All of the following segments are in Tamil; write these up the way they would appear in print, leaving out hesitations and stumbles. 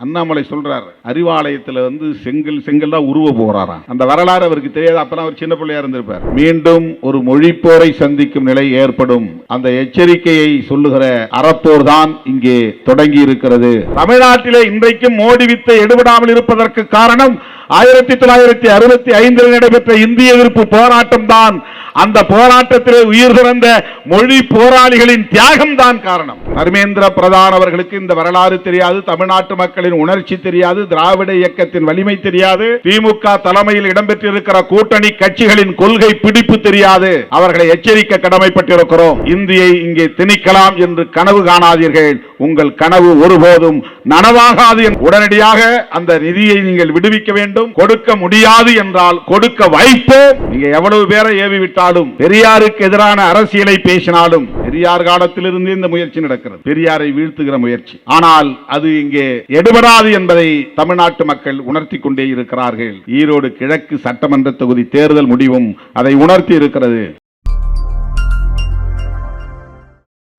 அண்ணாமலை சொல்றார், அறிவாலயத்துல செங்கல் தான் உருவ போறாராம். அந்த வரலாறு அவருக்கு தெரியாது. அப்பதான் அவர் சின்ன பிள்ளையா இருந்திருப்பார். மீண்டும் ஒரு மொழிப்போரை சந்திக்கும் நிலை ஏற்படும். அந்த எச்சரிக்கையை சொல்லுகிற அறப்போர் தான் இங்கே தொடங்கி இருக்கிறது. தமிழ்நாட்டிலே இன்றைக்கும் மோடி வித்தை எடுபடாமல் இருப்பதற்கு காரணம் 1965 நடைபெற்ற இந்திய எதிர்ப்பு போராட்டம் தான். அந்த போராட்டத்திலே உயிர் துறந்த மொழி போராளிகளின் தியாகம் தான் காரணம். தர்மேந்திர பிரதான் அவர்களுக்கு இந்த வரலாறு தெரியாது, தமிழ்நாட்டு மக்களின் உணர்ச்சி தெரியாது, திராவிட இயக்கத்தின் வலிமை தெரியாது, திமுக தலைமையில் இடம்பெற்றிருக்கிற கூட்டணி கட்சிகளின் கொள்கை பிடிப்பு தெரியாது. அவர்களை எச்சரிக்க கடமைப்பட்டிருக்கிறோம். இந்தியை இங்கே திணிக்கலாம் என்று கனவு காணாதீர்கள். உங்கள் கனவு ஒருபோதும் நனவாகாது. உடனடியாக அந்த நிதியை நீங்கள் விடுவிக்க வேண்டும். கொடுக்க முடியாது என்றால் கொடுக்க வைப்போம். நீங்க எவ்வளவு பேரை ஏவி விட்டாலும், பெரியாருக்கு எதிரான அரசியலை பேசினாலும், பெரியார் காலத்திலிருந்து இந்த முயற்சி நடக்கிறது, பெரியாரை வீழ்த்துகிற முயற்சி. ஆனால் அது இங்கே எடுபடாது என்பதை தமிழ்நாட்டு மக்கள் உணர்த்தி கொண்டே இருக்கிறார்கள். ஈரோடு கிழக்கு சட்டமன்ற தொகுதி தேர்தல் முடிவும் அதை உணர்த்தி இருக்கிறது.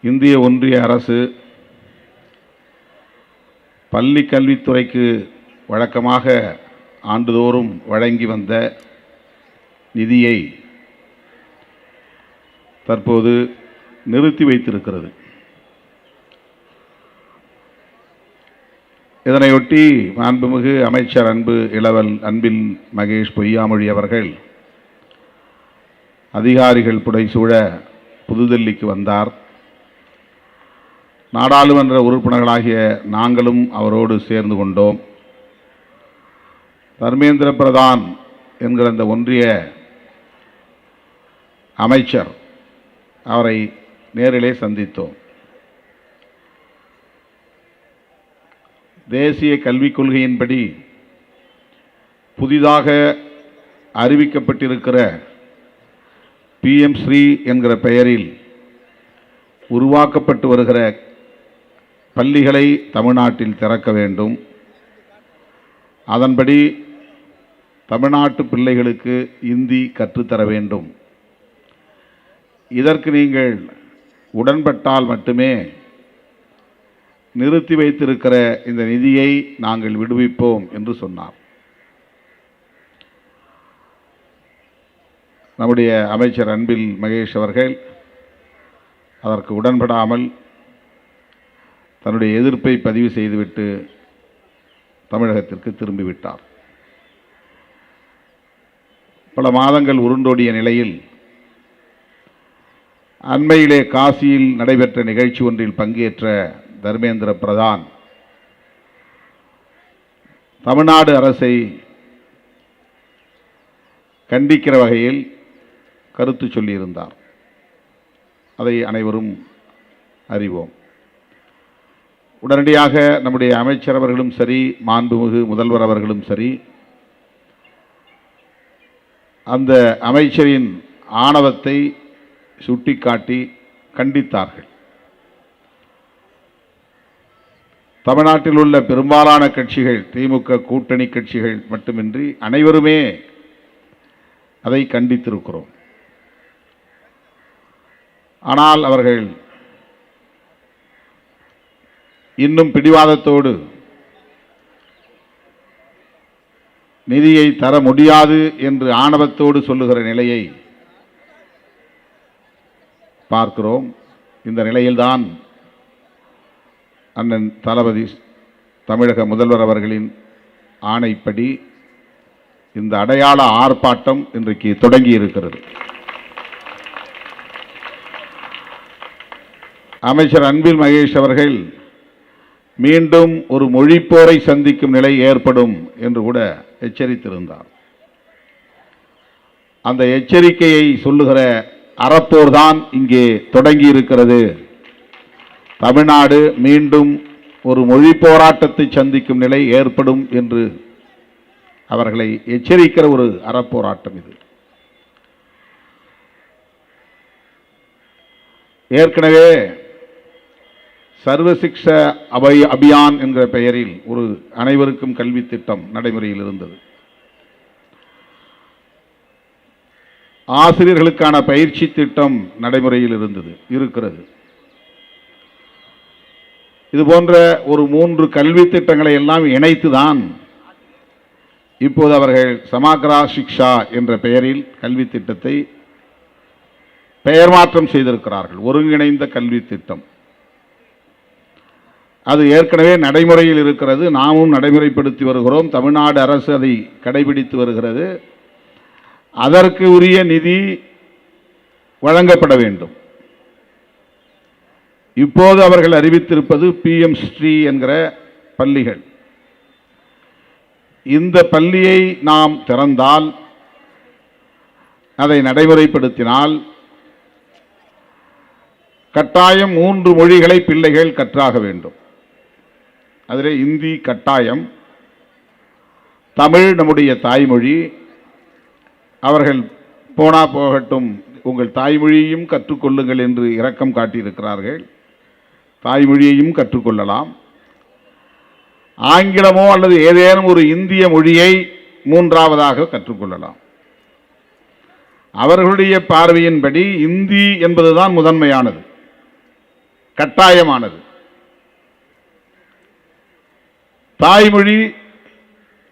இந்திய ஒன்றிய அரசு பள்ளி கல்வித்துறைக்கு வழக்கமாக ஆண்டுதோறும் வழங்கி வந்த நிதியை தற்போது நிறுத்தி வைத்திருக்கிறது. இதனையொட்டி மாண்புமிகு அமைச்சர் அன்பில் மகேஷ் பொய்யாமொழி அவர்கள் அதிகாரிகள் புடைசூழ புதுதில்லிக்கு வந்தார். நாடாளுமன்ற உறுப்பினர்களாகிய நாங்களும் அவரோடு சேர்ந்து கொண்டோம். தர்மேந்திர பிரதான் என்கிற அந்த ஒன்றிய அமைச்சர் அவரை நேரிலே சந்தித்தோம். தேசிய கல்விக் கொள்கையின்படி புதிதாக அறிவிக்கப்பட்டிருக்கிற PM ஸ்ரீ என்கிற பெயரில் உருவாக்கப்பட்டு வருகிற பள்ளிகளை தமிழ்நாட்டில் திறக்க வேண்டும். அதன்படி தமிழ்நாட்டு பிள்ளைகளுக்கு இந்தி கற்றுத்தர வேண்டும். இதற்கு நீங்கள் உடன்பட்டால் மட்டுமே நிறுத்தி வைத்திருக்கிற இந்த நிதியை நாங்கள் விடுவிப்போம் என்று சொன்னார். நம்முடைய அமைச்சர் அன்பில் மகேஷ் அவர்கள் அதற்கு உடன்படாமல் தன்னுடைய எதிர்ப்பை பதிவு செய்துவிட்டு தமிழகத்திற்கு திரும்பிவிட்டார். பல மாதங்கள் உருண்டோடிய நிலையில் அண்மையிலே காசியில் நடைபெற்ற நிகழ்ச்சி ஒன்றில் பங்கேற்ற தர்மேந்திர பிரதான் தமிழ்நாடு அரசை கண்டிக்கிற வகையில் கருத்து சொல்லியிருந்தார். அதை அனைவரும் அறிவோம். உடனடியாக நம்முடைய அமைச்சர் அவர்களும் சரி, மாண்புமிகு முதல்வர் அவர்களும் சரி, அந்த அமைச்சரின் ஆணவத்தை சுட்டிக்காட்டி கண்டித்தார்கள். தமிழ்நாட்டில் உள்ள பெரும்பாலான கட்சிகள், திமுக கூட்டணி கட்சிகள் மட்டுமின்றி அனைவருமே அதை கண்டித்திருக்கிறோம். ஆனால் அவர்கள் இன்னும் பிடிவாதத்தோடு நிதியை தர முடியாது என்று ஆணவத்தோடு சொல்லுகிற நிலையை பார்க்கிறோம். இந்த நிலையில்தான் அண்ணன் தளபதி தமிழக முதல்வர் அவர்களின் ஆணைப்படி இந்த அடையாள ஆர்ப்பாட்டம் இன்றைக்கு தொடங்கி இருக்கிறது. அமைச்சர் அன்பில் மகேஷ் அவர்கள் மீண்டும் ஒரு மொழிப்போரை சந்திக்கும் நிலை ஏற்படும் என்று கூட எச்சரித்திருந்தார். அந்த எச்சரிக்கையை சொல்லுகிற அறப்போர் தான் இங்கே தொடங்கி இருக்கிறது. தமிழ்நாடு மீண்டும் ஒரு மொழி போராட்டத்தை சந்திக்கும் நிலை ஏற்படும் என்று அவர்களை எச்சரிக்கிற ஒரு அறப்போராட்டம் இது. ஏற்கனவே சர்வசிக்ஷ அபியான் என்கிற பெயரில் ஒரு அனைவருக்கும் கல்வி திட்டம் நடைமுறையில் இருந்தது. ஆசிரியர்களுக்கான பயிற்சி திட்டம் நடைமுறையில் இருக்கிறது. இது போன்ற ஒரு 3 கல்வி திட்டங்களை எல்லாம் இணைத்துதான் இப்போது அவர்கள் சமக்ரா சிக்ஷா என்ற பெயரில் கல்வி திட்டத்தை பெயர் மாற்றம் செய்திருக்கிறார்கள். ஒருங்கிணைந்த கல்வி திட்டம். அது ஏற்கனவே நடைமுறையில் இருக்கிறது. நாமும் நடைமுறைப்படுத்தி வருகிறோம். தமிழ்நாடு அரசு அதை கடைபிடித்து வருகிறது. அதற்கு உரிய நிதி வழங்கப்பட வேண்டும். இப்போது அவர்கள் அறிவித்திருப்பது PM ஸ்ரீ என்கிற பள்ளிகள். இந்த பள்ளியை நாம் திறந்தால், அதை நடைமுறைப்படுத்தினால், கட்டாயம் 3 மொழிகளை பிள்ளைகள் கற்றாக வேண்டும். அதில் இந்தி கட்டாயம், தமிழ் நம்முடைய தாய்மொழி. அவர்கள் போனா போகட்டும், உங்கள் தாய்மொழியையும் கற்றுக்கொள்ளுங்கள் என்று இரக்கம் காட்டியிருக்கிறார்கள். தாய்மொழியையும் கற்றுக்கொள்ளலாம். ஆங்கிலமோ அல்லது ஏதேனும் ஒரு இந்திய மொழியை 3ஆவதாக கற்றுக்கொள்ளலாம். அவர்களுடைய பார்வையின்படி இந்தி என்பதுதான் முதன்மையானது, கட்டாயமானது. தாய்மொழி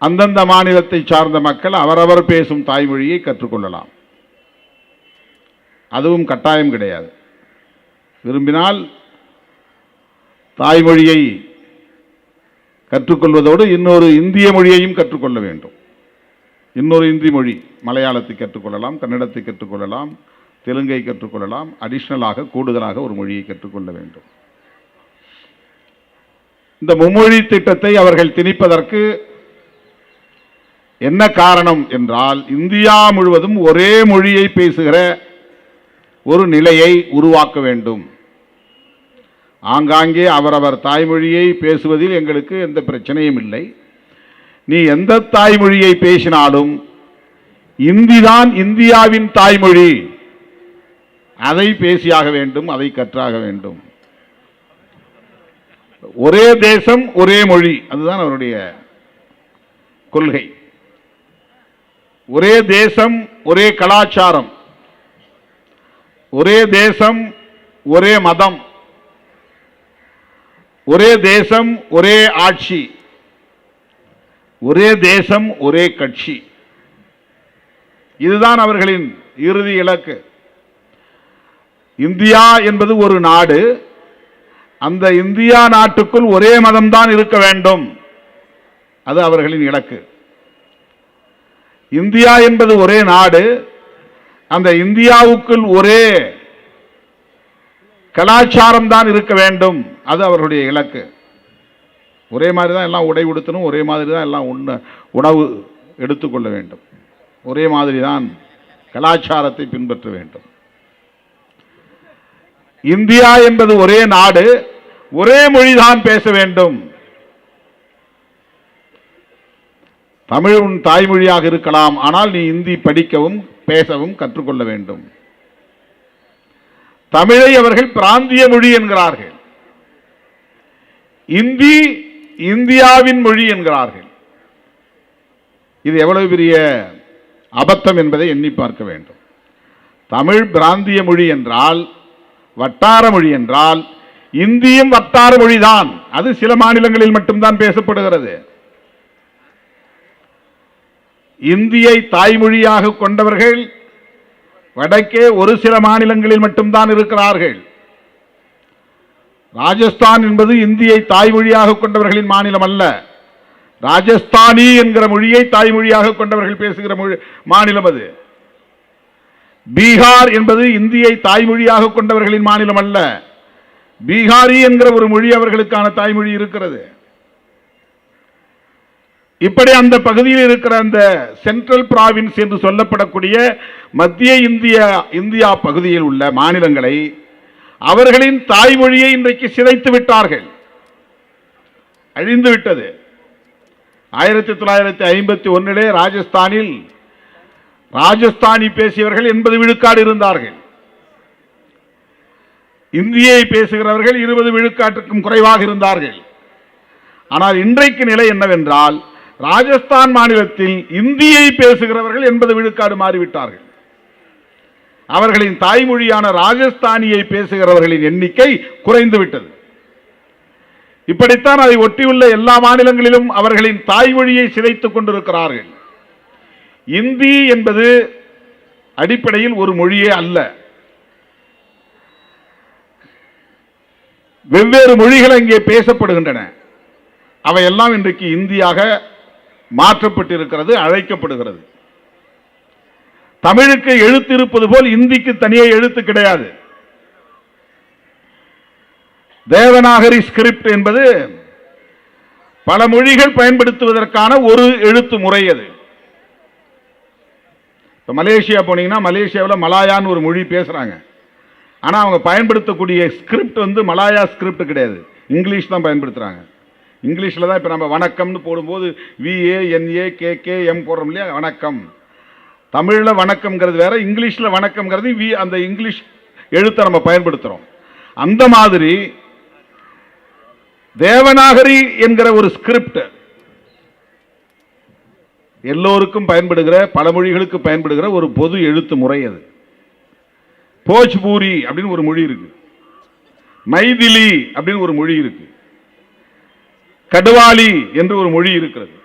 அந்தந்த மாநிலத்தை சார்ந்த மக்கள் அவரவர் பேசும் தாய்மொழியை கற்றுக்கொள்ளலாம். அதுவும் கட்டாயம் கிடையாது. விரும்பினால் தாய்மொழியை கற்றுக்கொள்வதோடு இன்னொரு இந்திய மொழியையும் கற்றுக்கொள்ள வேண்டும். இன்னொரு இந்தி மொழி, மலையாளத்தை கற்றுக்கொள்ளலாம், கன்னடத்தை கற்றுக்கொள்ளலாம், தெலுங்கை கற்றுக்கொள்ளலாம். அடிஷனலாக கூடுதலாக ஒரு மொழியை கற்றுக்கொள்ள வேண்டும். இந்த மும்மொழி திட்டத்தை அவர்கள் திணிப்பதற்கு என்ன காரணம் என்றால், இந்தியா முழுவதும் ஒரே மொழியை பேசுகிற ஒரு நிலையை உருவாக்க வேண்டும். ஆங்காங்கே அவரவர் தாய்மொழியை பேசுவதில் எங்களுக்கு எந்த பிரச்சனையும் இல்லை. நீ எந்த தாய்மொழியை பேசினாலும் இந்திதான் இந்தியாவின் தாய்மொழி, அதை பேசியாக வேண்டும், அதை கற்றாக வேண்டும். ஒரே தேசம் ஒரே மொழி, அதுதான் அவருடைய கொள்கை. ஒரே தேசம் ஒரே கலாச்சாரம், ஒரே தேசம் ஒரே மதம், ஒரே தேசம் ஒரே ஆட்சி, ஒரே தேசம் ஒரே கட்சி. இதுதான் அவர்களின் இறுதி இலக்கு. இந்தியா என்பது ஒரு நாடு. அந்த இந்தியா நாட்டுக்குள் ஒரே மதம்தான் இருக்க வேண்டும், அது அவர்களின் இலக்கு. இந்தியா என்பது ஒரே நாடு. அந்த இந்தியாவுக்குள் ஒரே கலாச்சாரம் தான் இருக்க வேண்டும், அது அவர்களுடைய இலக்கு. ஒரே மாதிரி தான் எல்லாம் உடை உடுத்தணும், ஒரே மாதிரி தான் எல்லாம் உணவு எடுத்துக்கொள்ள வேண்டும், ஒரே மாதிரி தான் கலாச்சாரத்தை பின்பற்ற வேண்டும். இந்தியா என்பது ஒரே நாடு, ஒரே மொழிதான் பேச வேண்டும். தமிழ் உன் தாய்மொழியாக இருக்கலாம், ஆனால் நீ இந்தி படிக்கவும் பேசவும் கற்றுக்கொள்ள வேண்டும். தமிழை அவர்கள் பிராந்திய மொழி என்கிறார்கள், இந்தி இந்தியாவின் மொழி என்கிறார்கள். இது எவ்வளவு பெரிய அபத்தம் என்பதை எண்ணி பார்க்க வேண்டும். தமிழ் பிராந்திய மொழி என்றால், வட்டார மொழி என்றால், இந்தியும் வட்டார மொழிதான். அது சில மாநிலங்களில் மட்டும்தான் பேசப்படுகிறது. இந்தியை தாய்மொழியாக கொண்டவர்கள் வடக்கே ஒரு சில மாநிலங்களில் மட்டும்தான் இருக்கிறார்கள். ராஜஸ்தான் என்பது இந்தியை தாய்மொழியாக கொண்டவர்களின் மாநிலம் அல்ல. ராஜஸ்தானி என்கிற மொழியை தாய்மொழியாக கொண்டவர்கள் பேசுகிற மாநிலம் அது. பீகார் என்பது இந்தியை தாய்மொழியாக கொண்டவர்களின் மாநிலம் அல்ல. பீகாரி என்கிற ஒரு மொழி அவர்களுக்கான தாய்மொழி இருக்கிறது. இப்படி அந்த பகுதியில் இருக்கிற அந்த சென்ட்ரல் பிராவின்ஸ் என்று சொல்லப்படக்கூடிய மத்திய இந்தியா பகுதியில் உள்ள மாநிலங்களை அவர்களின் தாய்மொழியை இன்றைக்கு சிதைத்து விட்டார்கள், அழிந்து விட்டது. 1951 ராஜஸ்தானில் ராஜஸ்தானி பேசியவர்கள் 80 விழுக்காடு இருந்தார்கள். இந்தியை பேசுகிறவர்கள் 20 விழுக்காட்டுக்கும் குறைவாக இருந்தார்கள். ஆனால் இன்றைக்கு நிலை என்னவென்றால், ராஜஸ்தான் மாநிலத்தில் இந்தியை பேசுகிறவர்கள் 80 விழுக்காடு மாறிவிட்டார்கள். அவர்களின் தாய்மொழியான ராஜஸ்தானியை பேசுகிறவர்களின் எண்ணிக்கை குறைந்து விட்டது. இப்படித்தான் அதை ஒட்டியுள்ள எல்லா மாநிலங்களிலும் அவர்களின் தாய்மொழியை சிதைத்துக் கொண்டிருக்கிறார்கள். இந்தி என்பது அடிப்படையில் ஒரு மொழியே அல்ல. வெவ்வேறு மொழிகள் அங்கே பேசப்படுகின்றன. அவையெல்லாம் இன்றைக்கு இந்தியாக மாற்றப்பட்டிருக்கிறது, அழைக்கப்படுகிறது. தமிழுக்கு எழுத்து இருப்பது போல் இந்திக்கு தனியே எழுத்து கிடையாது. தேவநாகரி ஸ்கிரிப்ட் என்பது பல மொழிகள் பயன்படுத்துவதற்கான ஒரு எழுத்து முறை. அது மலேசியா போனீங்கன்னா மலேசியாவில் மலாயான்னு ஒரு மொழி பேசுறாங்க. ஆனால் அவங்க பயன்படுத்தக்கூடிய ஸ்கிரிப்ட் வந்து மலாயா ஸ்கிரிப்ட் கிடையாது, இங்கிலீஷ் தான் பயன்படுத்துறாங்க. இங்கிலீஷில் தான் இப்போ நம்ம வணக்கம்னு போடும்போது VANAKKM போடுறோம் இல்லையா, வணக்கம். தமிழில் வணக்கம்ங்கிறது வேற, இங்கிலீஷில் வணக்கம்ங்கிறது அந்த இங்கிலீஷ் எழுத்தை நம்ம பயன்படுத்துகிறோம். அந்த மாதிரி தேவநாகரி என்கிற ஒரு ஸ்கிரிப்ட் எல்லோருக்கும் பயன்படுகிற, பல மொழிகளுக்கு பயன்படுகிற ஒரு பொது எழுத்து முறை. அது போஜ்பூரி அப்படின்னு ஒரு மொழி இருக்கு, மைதிலி அப்படின்னு ஒரு மொழி இருக்கு, கடுவாலி என்று ஒரு மொழி இருக்கிறது,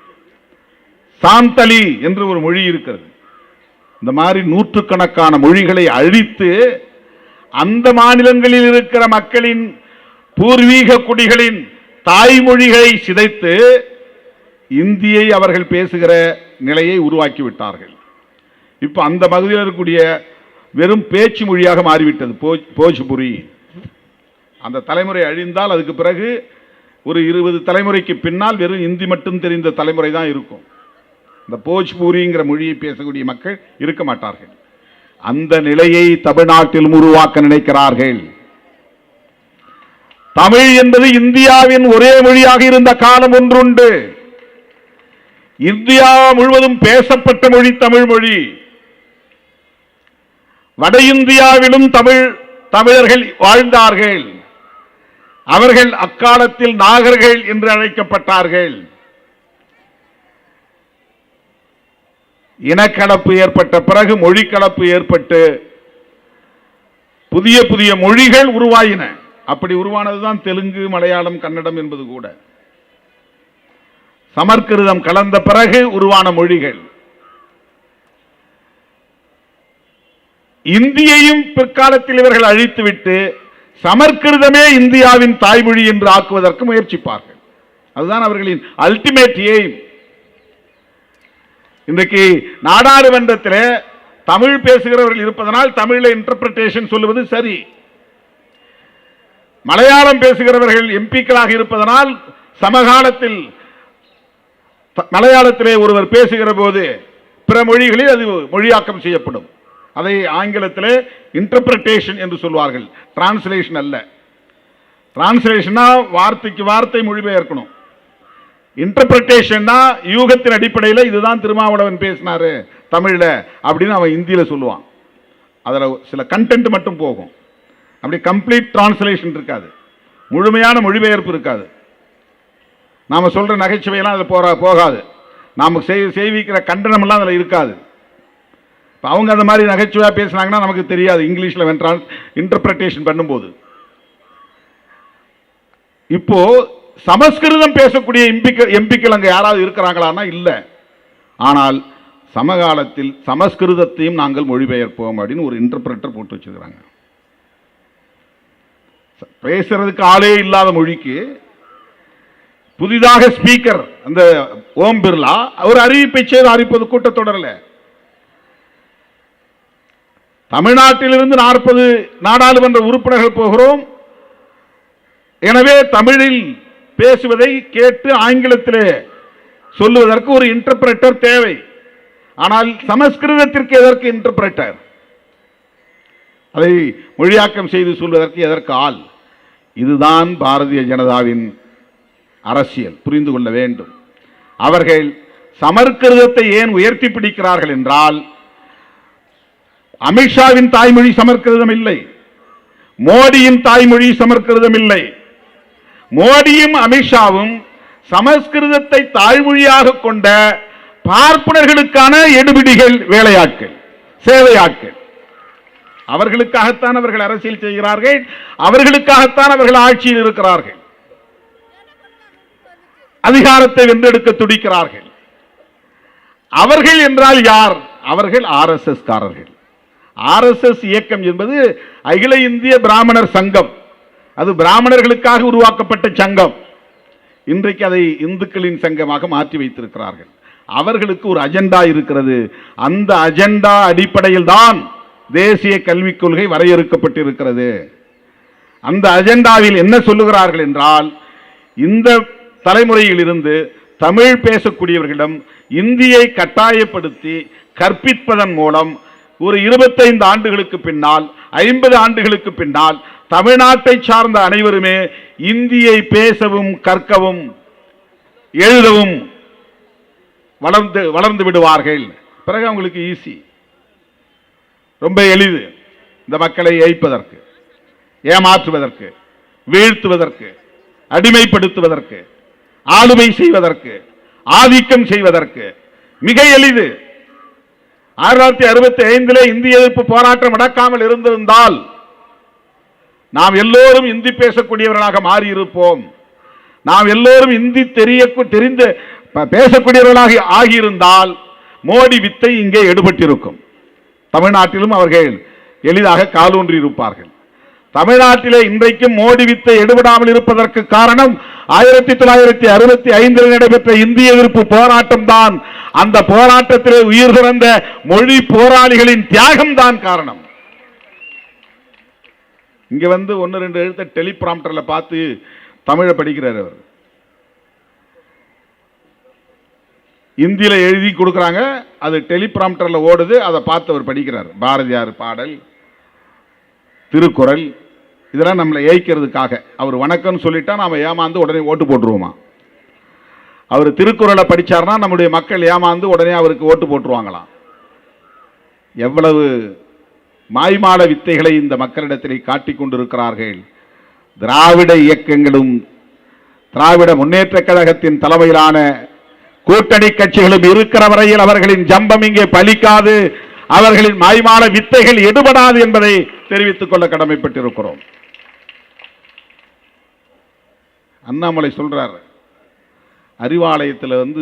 சாந்தலி என்று ஒரு மொழி இருக்கிறது. இந்த மாதிரி நூற்றுக்கணக்கான மொழிகளை அழித்து அந்த மாநிலங்களில் இருக்கிற மக்களின் பூர்வீக குடிகளின் தாய்மொழிகளை சிதைத்து இந்தியை அவர்கள் பேசுகிற நிலையை உருவாக்கி விட்டார்கள். இப்ப அந்த பகுதியில் இருக்கக்கூடிய வெறும் பேச்சு மொழியாக மாறிவிட்டது போஜ்புரி. அந்த தலைமுறை அழிந்தால் அதுக்கு பிறகு ஒரு 20 தலைமுறைக்கு பின்னால் வெறும் இந்தி மட்டும் தெரிந்த தலைமுறை தான் இருக்கும். இந்த போஜ்பூரிங்கிற மொழியை பேசக்கூடிய மக்கள் இருக்க மாட்டார்கள். அந்த நிலையை தமிழ்நாட்டில் உருவாக்க நினைக்கிறார்கள். தமிழ் என்பது இந்தியாவின் ஒரே மொழியாக இருந்த காலம் ஒன்றுண்டு. இந்தியா முழுவதும் பேசப்பட்ட மொழி தமிழ் மொழி. வட இந்தியாவிலும் தமிழர்கள் வாழ்ந்தார்கள். அவர்கள் அக்காலத்தில் நாகர்கள் என்று அழைக்கப்பட்டார்கள். இனக்கலப்பு ஏற்பட்ட பிறகு மொழி கலப்பு ஏற்பட்டு புதிய புதிய மொழிகள் உருவாயின. அப்படி உருவானதுதான் தெலுங்கு, மலையாளம், கன்னடம் என்பது கூட. சமஸ்கிருதம் கலந்த பிறகு உருவான மொழிகள். இந்தியையும் பிற்காலத்தில் இவர்கள் அழித்துவிட்டு சமஸ்கிருதமே இந்தியாவின் தாய்மொழி என்று ஆக்குவதற்கு முயற்சிப்பார்கள். அதுதான் அவர்களின் அல்டிமேட் எய்ம். இன்றைக்கு நாடாளுமன்றத்தில் தமிழ் பேசுகிறவர்கள் இருப்பதனால் தமிழில் இன்டர்பிரேஷன் சொல்லுவது சரி. மலையாளம் பேசுகிறவர்கள் எம்பிக்களாக இருப்பதனால் சமகாலத்தில் மலையாளத்திலே ஒருவர் பேசுகிற போது பிற மொழிகளில் அது மொழியாக்கம் செய்யப்படும். அதை ஆங்கிலத்திலே இன்டர்பிரேஷன் என்று சொல்வார்கள், டிரான்ஸ்லேஷன் அல்ல. டிரான்ஸ்லேஷனா வார்த்தைக்கு வார்த்தை மொழிபெயர்க்கணும். இன்டர்பிரேஷன்னா யூகத்தின் அடிப்படையில் இதுதான் திருமாவளவன் பேசினாரு தமிழ்ல அப்படின்னு அவன் இந்தியில சொல்லுவான். அதுல சில கண்டென்ட் மட்டும் போகும். அப்படி கம்ப்ளீட் டிரான்ஸ்லேஷன் இருக்காது, முழுமையான மொழிபெயர்ப்பு இருக்காது. நாம சொல்ற நகைச்சுவையெல்லாம் அதில் போகாது. நாம செய்விக்கிற கண்டனம் எல்லாம் அதில் இருக்காது. அவங்க அந்த மாதிரி நகைச்சுவையா பேசினாங்கன்னா நமக்கு தெரியாது இங்கிலீஷ்ல இன்டர்பிரேஷன் பண்ணும்போது. இப்போ சமஸ்கிருதம் பேசக்கூடிய எம்பிக்கள் அங்க யாராவது இருக்கிறாங்களான்னா இல்ல. ஆனால் சமகாலத்தில் சமஸ்கிருதத்தையும் நாங்கள் மொழிபெயர்ப்போம் அப்படின்னு ஒரு இன்டர்பிரேட்டர் போட்டு வச்சிருக்கிறாங்க. பேசுறதுக்கு ஆளே இல்லாத மொழிக்கு புதிதாக ஸ்பீக்கர் அந்த ஓம் பிர்லா ஒரு அறிவிப்பை செய்து அறிவிப்பது கூட்டத்தொடரில் தமிழ்நாட்டிலிருந்து 40 நாடாளுமன்ற உறுப்பினர்கள் போகிறோம். எனவே தமிழில் பேசுவதை கேட்டு ஆங்கிலத்திலே சொல்லுவதற்கு ஒரு இன்டர்பிரேட்டர் தேவை. ஆனால் சமஸ்கிருதத்திற்கு எதற்கு இன்டர்பிரேட்டர்? அதை மொழியாக்கம் செய்து சொல்வதற்கு எதற்கு ஆள்? இதுதான் பாரதிய ஜனதாவின் அரசியல். புரிந்து கொள்ள வேண்டும். அவர்கள் சமஸ்கிருதத்தை ஏன் உயர்த்தி பிடிக்கிறார்கள் என்றால், அமித்ஷாவின் தாய்மொழி சமஸ்கிருதம் இல்லை, மோடியின் தாய்மொழி சமஸ்கிருதம் இல்லை. மோடியும் அமித்ஷாவும் சமஸ்கிருதத்தை தாய்மொழியாக கொண்ட பார்ப்பனர்களுக்கான எடுபிடிகள், வேலையாட்கள், சேவையாட்கள். அவர்களுக்காகத்தான் அவர்கள் அரசியல் செய்கிறார்கள், அவர்களுக்காகத்தான் அவர்கள் ஆட்சியில் இருக்கிறார்கள். அதிகாரத்தை வென்றெடுக்க துடிக்கிறார்கள். அவர்கள் என்றால் யார்? அவர்கள் ஆர்எஸ்எஸ் காரர்கள். ஆர்எஸ்எஸ் இயக்கம் என்பது அகில இந்திய பிராமணர் சங்கம். அது பிராமணர்களுக்காக உருவாக்கப்பட்ட சங்கம். இன்றைக்கு அதை இந்துக்களின் சங்கமாக மாற்றி வைத்திருக்கிறார்கள். அவர்களுக்கு ஒரு அஜெண்டா இருக்கிறது. அந்த அஜெண்டா அடிப்படையில் தான் தேசிய கல்விக் கொள்கை வரையறுக்கப்பட்டிருக்கிறது. அந்த அஜெண்டாவில் என்ன சொல்லுகிறார்கள் என்றால், இந்த தலைமுறையில் இருந்து தமிழ் பேசக்கூடியவர்களிடம் இந்தியை கட்டாயப்படுத்தி கற்பிப்பதன் மூலம் ஒரு 25 ஆண்டுகளுக்கு பின்னால், 50 ஆண்டுகளுக்கு பின்னால் தமிழ்நாட்டை சார்ந்த அனைவருமே இந்தியை பேசவும் கற்கவும் எழுதவும் வளர்ந்து விடுவார்கள். பிறகு அவங்களுக்கு ஈஸி, ரொம்ப எளிது இந்த மக்களை ஏய்ப்பதற்கு, ஏமாற்றுவதற்கு, வீழ்த்துவதற்கு, அடிமைப்படுத்துவதற்கு, ஆளுமை செய்வதற்கு, ஆதிக்கம் செய்வதற்கு மிக எளிது. 1965 இந்திய எதிர்ப்பு போராட்டம் நடக்காமல் இருந்திருந்தால் நாம் எல்லோரும் இந்தி பேசக்கூடியவர்களாக மாறியிருப்போம். நாம் எல்லோரும் இந்தி தெரிந்து பேசக்கூடியவர்களாக ஆகியிருந்தால் மோடி வித்தை இங்கே எடுபட்டிருக்கும். தமிழ்நாட்டிலும் அவர்கள் எளிதாக காலூன்றி இருப்பார்கள். தமிழ்நாட்டிலே இன்றைக்கும் மோடி வித்தை எடுபடாமல் இருப்பதற்கு காரணம் 1965 நடைபெற்ற இந்திய எதிர்ப்பு போராட்டம் தான். அந்த போராட்டத்திலே உயிர் துறந்த மொழி போராளிகளின் தியாகம் தான் காரணம். இங்க வந்து 1-2 எழுத்த டெலிபிராம்டர்ல பார்த்து தமிழை படிக்கிறார் அவர். இந்தியில எழுதி கொடுக்குறாங்க, அது டெலிபிராம்டர்ல ஓடுது, அதை பார்த்து அவர் படிக்கிறார். பாரதியார் பாடல், திருக்குறள், இதெல்லாம் நம்மளை ஏய்க்கிறதுக்காக. அவர் வணக்கம் சொல்லிட்டா நாம ஏமாந்து உடனே ஓட்டு போட்டுருவோமா? அவர் திருக்குறளை படிச்சார்னா நம்முடைய மக்கள் ஏமாந்து உடனே அவருக்கு ஓட்டு போட்டுருவாங்களாம். எவ்வளவு மாய்மால வித்தைகளை இந்த மக்களிடத்திலே காட்டிக் கொண்டிருக்கிறார்கள். திராவிட இயக்கங்களும் திராவிட முன்னேற்ற கழகத்தின் தலைமையிலான கூட்டணி கட்சிகளும் இருக்கிற வரையில் அவர்களின் ஜம்பம் இங்கே பலிக்காது, அவர்களின் மாய்மால வித்தைகள் எடுபடாது என்பதை தெரிவித்துக் கொள்ள கடமைப்பட்டிருக்கிறோம். அண்ணாமலை சொல்றார், அறிவாலயத்தில் வந்து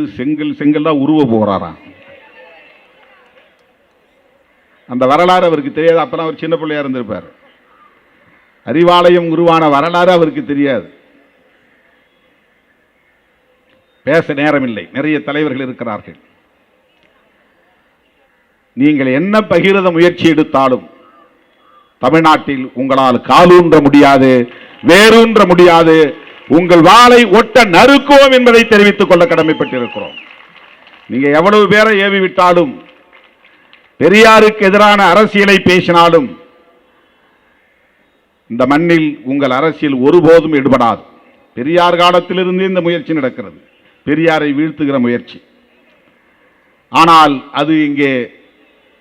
செங்கல்லாம் உருவ போறாராம். அந்த வரலாறு அவருக்கு தெரியாது. அப்பெல்லாம் அவர் சின்ன பிள்ளையா இருந்திருப்பார். அறிவாலயம் உருவான வரலாறு அவருக்கு தெரியாது. பேச நேரம் இல்லை, நிறைய தலைவர்கள் இருக்கிறார்கள். நீங்கள் என்ன பகிரத முயற்சி எடுத்தாலும் தமிழ்நாட்டில் உங்களால் காலூன்ற முடியாது, வேரூன்ற முடியாது. உங்கள் வாளை ஒட்ட நறுக்குவோம் என்பதை தெரிவித்துக் கொள்ள கடமைப்பட்டிருக்கிறோம். நீங்க எவ்வளவு பேரை ஏவி விட்டாலும், பெரியாருக்கு எதிரான அரசியலை பேசினாலும் இந்த மண்ணில் உங்கள் அரசியல் ஒருபோதும் எடுபடாது. பெரியார் காலத்திலிருந்து இந்த முயற்சி நடக்கிறது, பெரியாரை வீழ்த்துகிற முயற்சி. ஆனால் அது இங்கே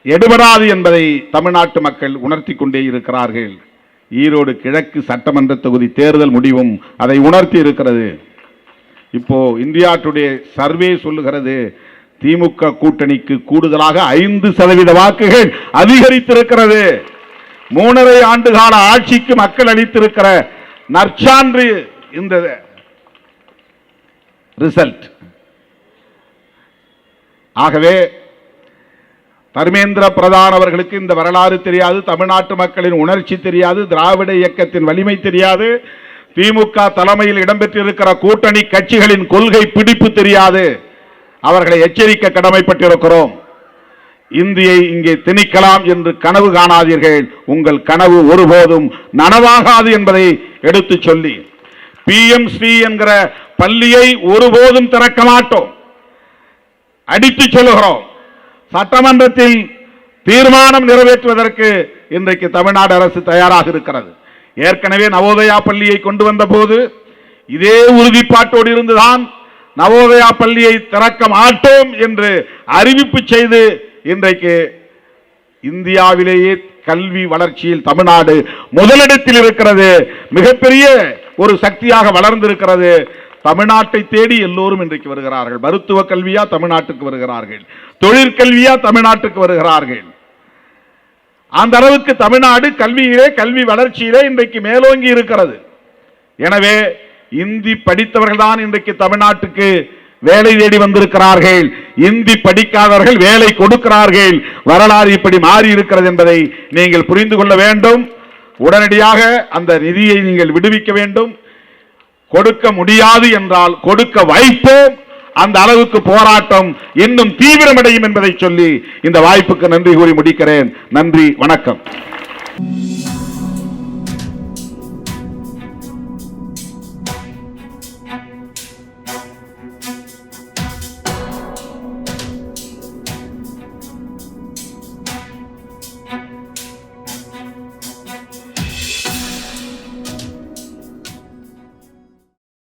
எடுபடாது என்பதை தமிழ்நாட்டு மக்கள் உணர்த்தி கொண்டே இருக்கிறார்கள். ஈரோடு கிழக்கு சட்டமன்ற தொகுதி தேர்தல் முடிவும் அதை உணர்த்தி இருக்கிறது. இப்போ இந்தியா டுடே சர்வே சொல்லுகிறது, திமுக கூட்டணிக்கு கூடுதலாக 5% வாக்குகள் அதிகரித்திருக்கிறது. 3.5 ஆண்டு கால ஆட்சிக்கு மக்கள் அளித்திருக்கிற நற்சான்று இந்த ரிசல்ட். ஆகவே தர்மேந்திர பிரதான் அவர்களுக்கு இந்த வரலாறு தெரியாது, தமிழ்நாட்டு மக்களின் உணர்ச்சி தெரியாது, திராவிட இயக்கத்தின் வலிமை தெரியாது, திமுக தலைமையில் இடம்பெற்றிருக்கிற கூட்டணி கட்சிகளின் கொள்கை பிடிப்பு தெரியாது. அவர்களை எச்சரிக்க கடமைப்பட்டிருக்கிறோம். இந்தியை இங்கே திணிக்கலாம் என்று கனவு காணாதீர்கள். உங்கள் கனவு ஒருபோதும் நனவாகாது என்பதை எடுத்து சொல்லி, PMC என்கிற பள்ளியை ஒருபோதும் திறக்க மாட்டோம், அடித்து சொல்லுகிறோம். சட்டமன்றத்தில் தீர்மானம் நிறைவேற்றுவதற்கு இன்றைக்கு தமிழ்நாடு அரசு தயாராக இருக்கிறது. ஏற்கனவே நவோதயா பள்ளியை கொண்டு வந்த போது இதே உறுதிப்பாட்டோடு இருந்துதான் நவோதயா பள்ளியை திறக்க மாட்டோம் என்று அறிவிப்பு செய்து இன்றைக்கு இந்தியாவிலேயே கல்வி வளர்ச்சியில் தமிழ்நாடு முதலிடத்தில் இருக்கிறது. மிகப்பெரிய ஒரு சக்தியாக வளர்ந்திருக்கிறது. தமிழ்நாட்டை தேடி எல்லோரும் இன்றைக்கு வருகிறார்கள். மருத்துவ கல்வியா தமிழ்நாட்டுக்கு வருகிறார்கள், தொழிற்கல்வியா தமிழ்நாட்டுக்கு வருகிறார்கள். அந்த அளவுக்கு தமிழ்நாடு கல்வியிலே, கல்வி வளர்ச்சியிலே இன்றைக்கு மேலோங்கி இருக்கிறது. எனவே இந்தி படித்தவர்கள் தான் இன்றைக்கு தமிழ்நாட்டுக்கு வேலை தேடி வந்திருக்கிறார்கள். இந்தி படிக்காதவர்கள் வேலை கொடுக்கிறார்கள். வரலாறு இப்படி மாறி இருக்கிறது என்பதை நீங்கள் புரிந்து கொள்ள வேண்டும். உடனடியாக அந்த நிதியை நீங்கள் விடுவிக்க வேண்டும். கொடுக்க முடியாது என்றால் கொடுக்க வைப்போம். அந்த அளவுக்கு போராட்டம் இன்னும் தீவிரமடையும் என்பதை சொல்லி இந்த வாய்ப்புக்கு நன்றி கூறி முடிக்கிறேன். நன்றி, வணக்கம்.